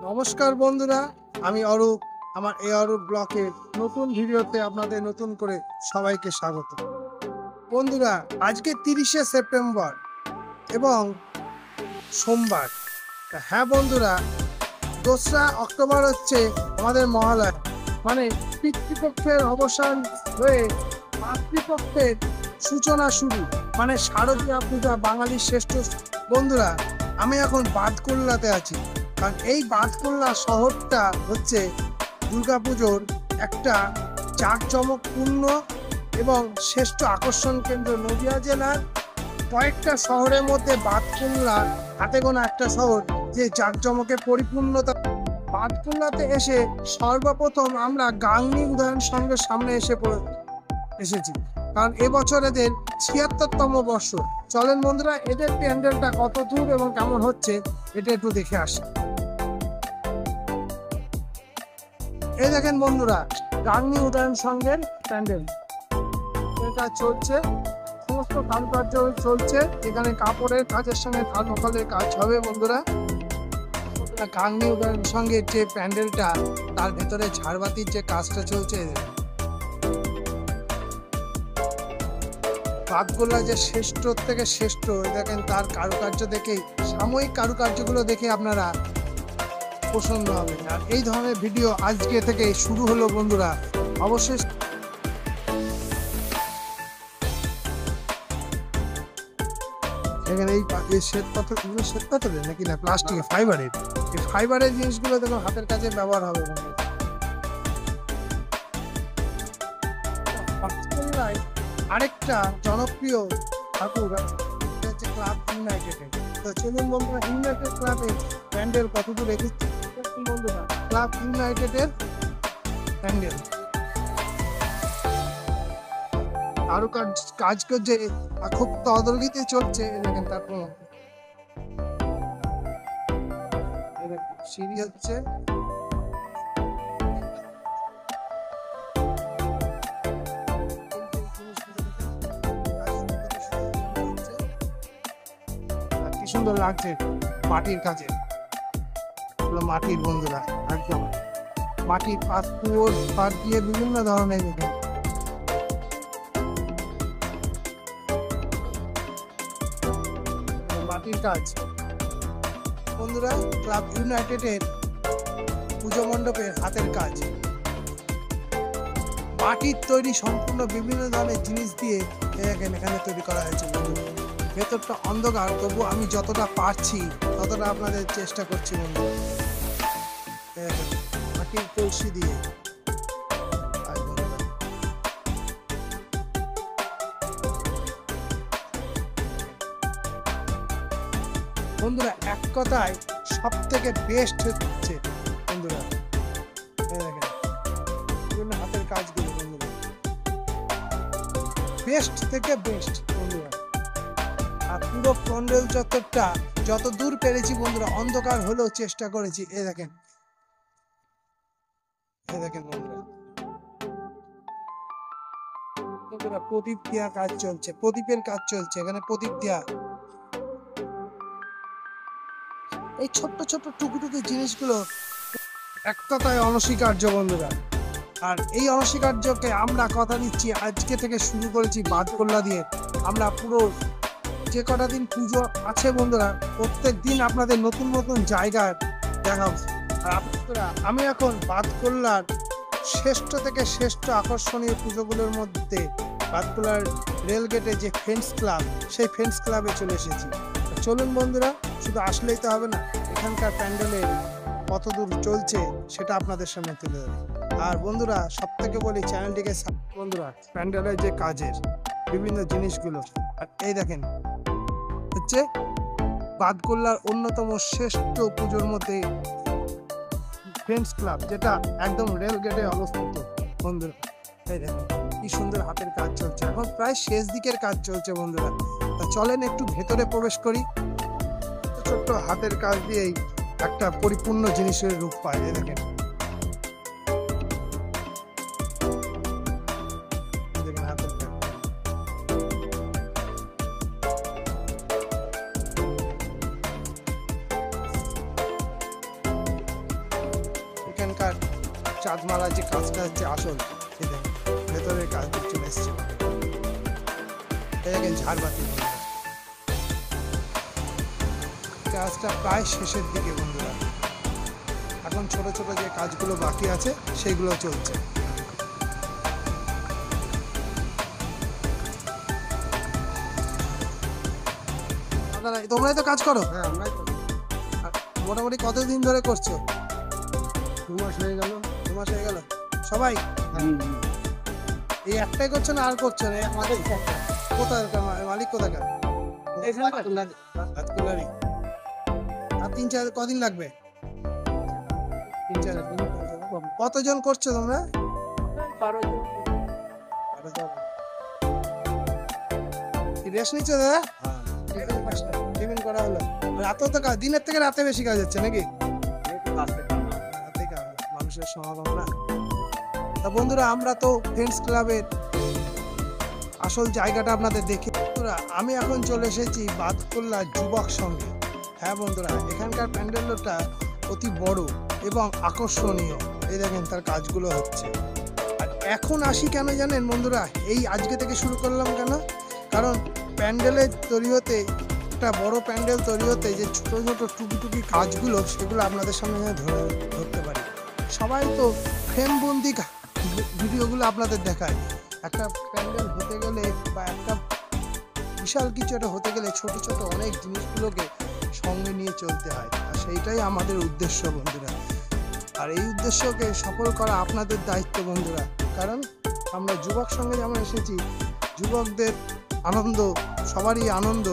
নমস্কার বন্ধুরা, আমি অরূপ। আমার এই অরূপ ব্লকের নতুন ভিডিওতে আপনাদের নতুন করে সবাইকে স্বাগত। বন্ধুরা, আজকে 30শে সেপ্টেম্বর এবং সোমবার। হ্যাঁ বন্ধুরা, 2রা অক্টোবর হচ্ছে আমাদের মহালয়া, মানে পিতৃপক্ষের অবসান হয়ে মাতৃপক্ষের সূচনা শুরু, মানে শারদীয়া পূজা, বাঙালির শ্রেষ্ঠ। বন্ধুরা, আমি এখন বাদকুল্লাতে আছি, কারণ এই বাদকুল্লা শহরটা হচ্ছে দুর্গাপুজোর একটা জাঁকজমকপূর্ণ এবং শ্রেষ্ঠ আকর্ষণ কেন্দ্র। নদিয়া জেলার কয়েকটা শহরের মধ্যে বাদকুল্লা হাতে গোনা একটা শহর যে জাঁকজমকে পরিপূর্ণতা। বাদকুল্লাতে এসে সর্বপ্রথম আমরা গাংনী উদয়ন সংঘের সামনে এসেছি, কারণ এবছর এদের 76তম বর্ষ। চলেন বন্ধুরা, এদের প্যান্ডেলটা কত দূর এবং কেমন হচ্ছে এটা একটু দেখে আসি। এই দেখেন বন্ধুরা, গাংনী উদয়ন সংঘের প্যান্ডেল এটা চলছে, সমস্ত কারুকার্য চলছে। এখানে কাপড়ের কাজের সঙ্গে থার্মোকলের কাজ হবে বন্ধুরা। গাংনী উদয়ন সংঘের যে প্যান্ডেলটা, তার ভেতরে ঝাড়বাতির যে কাজটা চলছে। বাদকুল্লা যে শ্রেষ্ঠ থেকে শ্রেষ্ঠ, দেখেন তার কারুকার্য দেখে, সাময়িক কারুকার্যগুলো দেখে আপনারা পছন্দ হবে। আর এই ধরনের ভিডিও আজকে থেকে শুরু হলো বন্ধুরা। অবশ্যই এখানে এই শ্বেত পাথরের নাকি না প্লাস্টিকের, ফাইবারের, এই ফাইবারের জিনিসগুলো দেখুন হাতের কাজে ব্যবহার হবে। আরেকটা জনপ্রিয় ঠাকুর হচ্ছে ক্লাব ইউনাইটেড। তো চলুন বন্ধুরা, ইউনাইটেড ক্লাবের প্যান্ডেল কতদূর রেখেছি বন্ধুরা। ক্লাব ইউনাইটেডের প্যান্ডেল আরো কাজ করছে, খুব তদারকিতে চলছে। দেখেন তারপর সিঁড়ি হচ্ছে, কি সুন্দর লাগছে মাটির কাজে। মাটির বন্ধুরা, একদম মাটির পাথর পাট দিয়ে বিভিন্ন ধরনের দেখেন মাটির কাজ বন্ধুরা। ক্লাব ইউনাইটেডের পুজো মণ্ডপের হাতের কাজ, মাটির তৈরি সম্পূর্ণ বিভিন্ন ধরনের জিনিস দিয়ে এখানে তৈরি করা হয়েছে। ভেতরটা অন্ধকার, তবু আমি যতটা পারছি ততটা আপনাদের চেষ্টা করছি বন্ধু। মাটির কলসি দিয়ে বন্ধুরা, এক কথায় সব থেকে বেস্ট হচ্ছে বন্ধুরা বিভিন্ন হাতের কাজগুলো বন্ধুরা, বেস্ট থেকে বেস্ট বন্ধুরা। আর পুরো প্যান্ডেল চত্বরটা যত দূর পেরেছি বন্ধুরা, অন্ধকার হলেও চেষ্টা করেছি। এ দেখেন বন্ধুরা, প্রদীপ দেওয়া কাজ চলছে, প্রদীপের কাজ চলছে এখানে, প্রদীপ দেওয়া। এই ছোট্ট ছোট্ট টুকুটুকু জিনিসগুলো এক কথায় অনস্বীকার্য বন্ধুরা। আর এই অনস্বীকার্যকে আমরা কথা দিচ্ছি, আজকে থেকে শুরু করেছি বাদকুল্লা দিয়ে। আমরা পুরো যে কটা দিন পুজো আছে বন্ধুরা, প্রত্যেক দিন আপনাদের নতুন নতুন জায়গায় দেখাবো। আর আপনারা, আমি এখন বাদকুল্লার শ্রেষ্ঠ থেকে শ্রেষ্ঠ আকর্ষণীয় পুজোগুলোর মধ্যে বাদকুল্লার রেলগেটে যে ফ্রেন্ডস ক্লাব, সেই ফ্রেন্ডস ক্লাবে চলে এসেছি। চলুন বন্ধুরা, শুধু আসলেই তো হবে না, এখানকার প্যান্ডেলে কত দূর চলছে সেটা আপনাদের সামনে তুলে দেবো। আর বন্ধুরা, সব থেকে বলি চ্যানেলটিকে বন্ধুরা, প্যান্ডেলের যে কাজের বিভিন্ন জিনিসগুলো। আর এই দেখেন হচ্ছে বাদকুল্লার অন্যতম শ্রেষ্ঠ পুজোর মধ্যে ফ্রেন্ডস ক্লাব, যেটা একদম রেল গেটে অবস্থিত বন্ধুরা। এই দেখেন কি সুন্দর হাতের কাজ চলছে, এখন প্রায় শেষ দিকের কাজ চলছে বন্ধুরা। তা চলেন একটু ভেতরে প্রবেশ করি। ছোট্ট হাতের কাজ দিয়েই একটা পরিপূর্ণ জিনিসের রূপ পায়। এই দেখেন হাতের কাজ। চাঁদমালা যে কাজটা হচ্ছে আসল, সেটা ভেতরের কাজ চলে এসছে। দেখেন ঝাড়বাতি বন্ধুরা, কাজটা প্রায় শেষের দিকে বন্ধুরা। এখন ছোট ছোট যে কাজগুলো বাকি আছে সেইগুলো চলছে। তোমরাই তো কাজ করো? হ্যাঁ, আমরাই তো। মোটামুটি কতদিন ধরে করছো? 2 মাস হয়ে গেল। 2 মাস হয়ে গেল সবাই? এই একটাই করছো না আর করছো না? আমাদের কোথায় মালিক কোথাকার? রাজকুলারি। আর 3-4 কদিন লাগবে? 3-4 দিন। কতজন করছো তোমরা? 12 জন। রেস্ট নিচ্ছ দাদা? হ্যাঁ, টিফিন করা হলো। রাতেও তো কাজ, দিনের থেকে রাতে বেশি কাজ হচ্ছে নাকি? রাতে কাজ, মানুষের সমাগম না। তা বন্ধুরা, আমরা তো ফ্রেন্ডস ক্লাবের আসল জায়গাটা আপনাদের দেখি। বন্ধুরা, আমি এখন চলে এসেছি বাদকুল্লা যুবক সঙ্গে। হ্যাঁ বন্ধুরা, এখানকার প্যান্ডেলটা অতি বড় এবং আকর্ষণীয়। এই দেখেন তার কাজগুলো হচ্ছে। আর এখন আসি কেন জানেন বন্ধুরা? এই আজকে থেকে শুরু করলাম কেন? কারণ প্যান্ডেলের তৈরি হতে, একটা বড় প্যান্ডেল তৈরি হতে যে ছোট ছোট টুকি কাজগুলো, সেগুলো আপনাদের সামনে ধরতে পারি। সবাই তো ফ্রেমবন্দি ভিডিওগুলো আপনাদের দেখায়। একটা প্যান্ডেল হতে গেলে বা একটা বিশাল কিছু একটা হতে গেলে ছোট ছোট অনেক জিনিসগুলোকে সঙ্গে নিয়ে চলতে হয়। আর সেইটাই আমাদের উদ্দেশ্য বন্ধুরা। আর এই উদ্দেশ্যকে সফল করা আপনাদের দায়িত্ব বন্ধুরা। কারণ আমরা যুবক সঙ্গে যেমন এসেছি, যুবকদের আনন্দ, সবারই আনন্দ।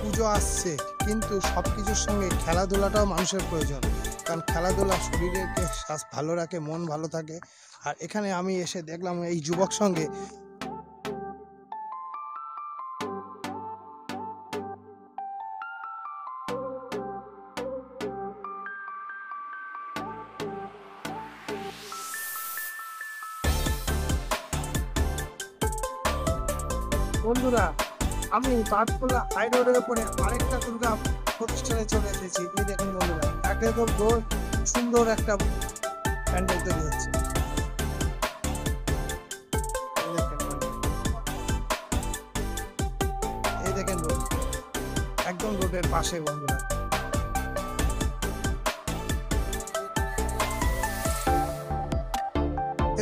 পুজো আসছে, কিন্তু সব কিছুর সঙ্গে খেলাধুলাটাও মানুষের প্রয়োজন। কারণ খেলাধুলা শরীরকে স্বাস্থ্য ভালো রাখে, মন ভালো থাকে। আর এখানে আমি এসে দেখলাম এই যুবক সঙ্গে বন্ধুরা, আমি বাদকুল্লা হাই রোডের উপরে আরেকটা দুর্গা প্রতিষ্ঠানে চলে এসেছি। এই দেখুন বন্ধুরা, একদম সুন্দর একটা প্যান্ডেল তৈরি হচ্ছে। এই দেখেন রোড, একদম রোডের পাশে বন্ধুরা।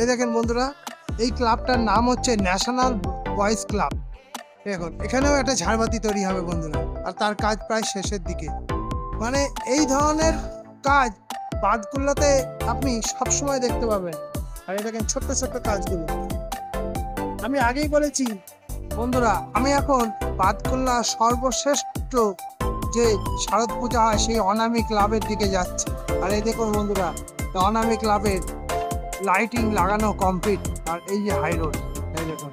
এই দেখেন বন্ধুরা, এই ক্লাবটার নাম হচ্ছে ন্যাশনাল বয়েজ ক্লাব। দেখুন এখানেও একটা ঝাড়বাতি তৈরি হবে বন্ধুরা, আর তার কাজ প্রায় শেষের দিকে। মানে এই ধরনের কাজ বাদকুল্লাতে আপনি সবসময় দেখতে পাবেন। আর এই দেখেন ছোট্ট ছোট্ট কাজগুলো। আমি আগেই বলেছি বন্ধুরা, আমি এখন বাদকুল্লা সর্বশ্রেষ্ঠ যে শারদ পূজা হয় সেই অনামী ক্লাবের দিকে যাচ্ছি। আর এই দেখুন বন্ধুরা, অনামী ক্লাবের লাইটিং লাগানো কমপ্লিট। আর এই যে হাই রোড, এই দেখুন।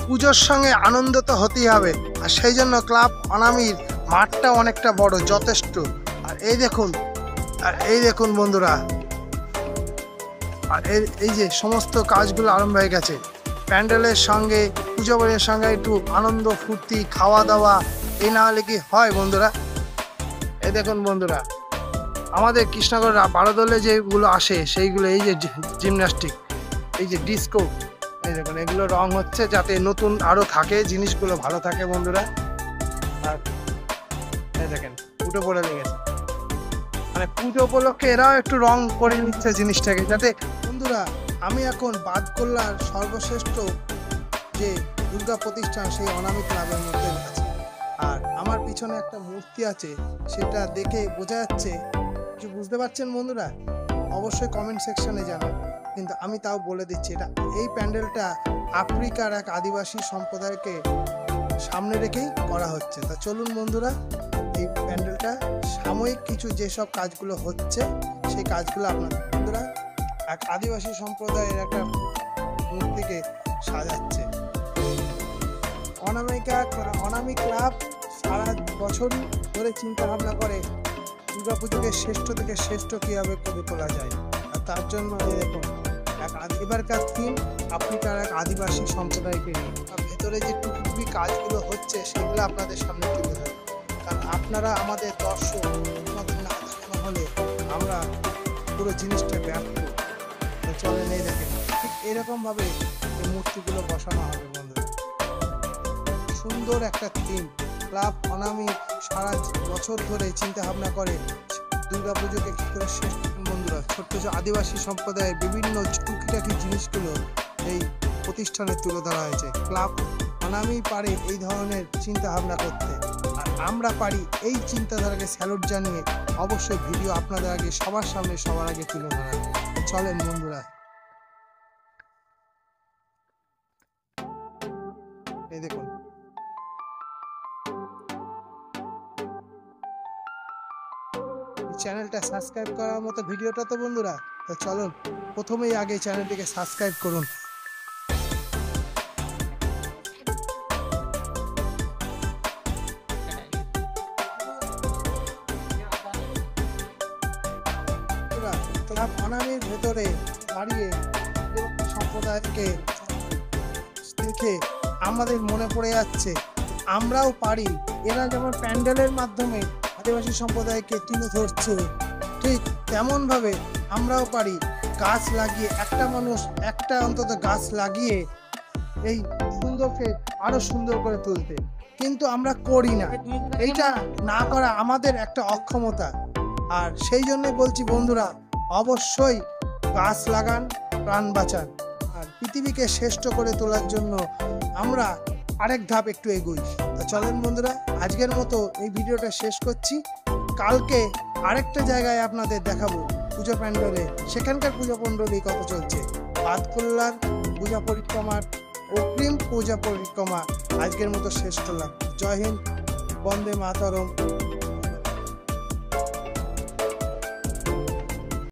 পুজোর সঙ্গে আনন্দ তো হতেই হবে, আর সেই জন্য ক্লাব অনামীর মাঠটা অনেকটা বড়, যথেষ্ট। আর এই দেখুন, আর এই দেখুন বন্ধুরা, আর এই যে সমস্ত কাজগুলো আরম্ভ হয়ে গেছে। প্যান্ডেলের সঙ্গে, পুজো বাড়ির সঙ্গে একটু আনন্দ ফুর্তি, খাওয়া দাওয়া, এই না হলে কি হয় বন্ধুরা? এই দেখুন বন্ধুরা, আমাদের কৃষ্ণনগর বারোদলে যেগুলো আসে সেইগুলো, এই যে জিমন্যাস্টিক, এই যে ডিস্কো, এই দেখুন এগুলো রং হচ্ছে যাতে নতুন আরো থাকে, জিনিসগুলো ভালো থাকে বন্ধুরা। আর এই দেখেন উঠে পড়ে লেগেছে, মানে পুজো উপলক্ষে এরাও একটু রং করে নিচ্ছে জিনিসটাকে যাতে। বন্ধুরা, আমি এখন বাদকুল্লার সর্বশ্রেষ্ঠ যে দুর্গা প্রতিষ্ঠান সেই অনামী ক্লাবের মধ্যে আছি। আর আমার পিছনে একটা মূর্তি আছে, সেটা দেখে বোঝা যাচ্ছে, কিছু বুঝতে পারছেন বন্ধুরা? অবশ্যই কমেন্ট সেকশনে জানান। কিন্তু আমি তাও বলে দিচ্ছি, এটা এই প্যান্ডেলটা আফ্রিকার এক আদিবাসী সম্প্রদায়কে সামনে রেখেই করা হচ্ছে। তা চলুন বন্ধুরা, এই প্যান্ডেলটা সাময়িক কিছু যেসব কাজগুলো হচ্ছে সেই কাজগুলো আপনাদের বন্ধুরা এক আদিবাসী সম্প্রদায়ের একটা মূর্তিকে সাজাচ্ছে। অনামী ক্লাব সারা বছরই ধরে চিন্তা ভাবনা করে দুর্গাপুজোকে শ্রেষ্ঠ থেকে শ্রেষ্ঠ কীভাবে করে তোলা যায়। আর তার জন্য দেখুন এবারকার থিম আফ্রিকার এক আদিবাসী সম্প্রদায়কে নিয়ে। আর ভেতরে যে টুকি কাজগুলো হচ্ছে সেগুলো আপনাদের সামনে তুলে ধরবে। কারণ আপনারা আমাদের দর্শক, আপনাদের না দেখানো হলে আমরা পুরো জিনিসটা ব্যর্থ। তো চলেন এই দেখেন ঠিক এরকম ভাবে এই মূর্তিগুলো বসানো হবে বন্ধুরা। সুন্দর একটা থিম। ক্লাব অনামি সারা বছর ধরে চিন্তা ভাবনা করে দুর্গাপুজোকে কি করে শেষ করবেন বন্ধুরা। ছোট্ট আদিবাসী সম্প্রদায়ের বিভিন্ন টুকিটাকি জিনিসগুলো এই প্রতিষ্ঠানে তুলে ধরা হয়েছে। ক্লাব অনামি পারে এই ধরনের চিন্তা ভাবনা করতে, আর আমরা পারি এই চিন্তাধারাকে স্যালুট জানিয়ে অবশ্যই ভিডিও আপনাদের আগে সবার সামনে সবার আগে তুলে ধরা। চলেন বন্ধুরা, এই দেখুন চ্যানেলটা সাবস্ক্রাইব করার মতো ভিডিওটা তো বন্ধুরা। তো চলুন প্রথমেই আগে চ্যানেলটিকে সাবস্ক্রাইব করুন। ক্লাব অনামির ভেতরে দাঁড়িয়ে সম্প্রদায়কে দেখে আমাদের মনে পড়ে যাচ্ছে আমরাও পারি। এরা যেমন প্যান্ডেলের মাধ্যমে আদিবাসী সম্প্রদায়কে তুলে ধরছে, ঠিক তেমন ভাবে আমরাও পারি গাছ লাগিয়ে, একটা মানুষ একটা অন্তত গাছ লাগিয়ে এই সুন্দরকে আরো সুন্দর করে তুলতে। কিন্তু আমরা করি না, এইটা না করা আমাদের একটা অক্ষমতা। আর সেই জন্যই বলছি বন্ধুরা, অবশ্যই গাছ লাগান, প্রাণ বাঁচান। আর পৃথিবীকে শ্রেষ্ঠ করে তোলার জন্য আমরা আরেক ধাপ একটু এগোই। তো চলেন বন্ধুরা, আজকের মতো এই ভিডিওটা শেষ করছি। কালকে আরেকটা জায়গায় আপনাদের দেখাবো পূজা প্যান্ডেলে, সেখানকার পূজা প্যান্ডেলে কত চলছে। বাদকল্যাণ পূজা পরিক্রমার অগ্রিম পূজা পরিক্রমা আজকের মতো শেষ করলাম। জয় হিন্দ, বন্দে মাতরম।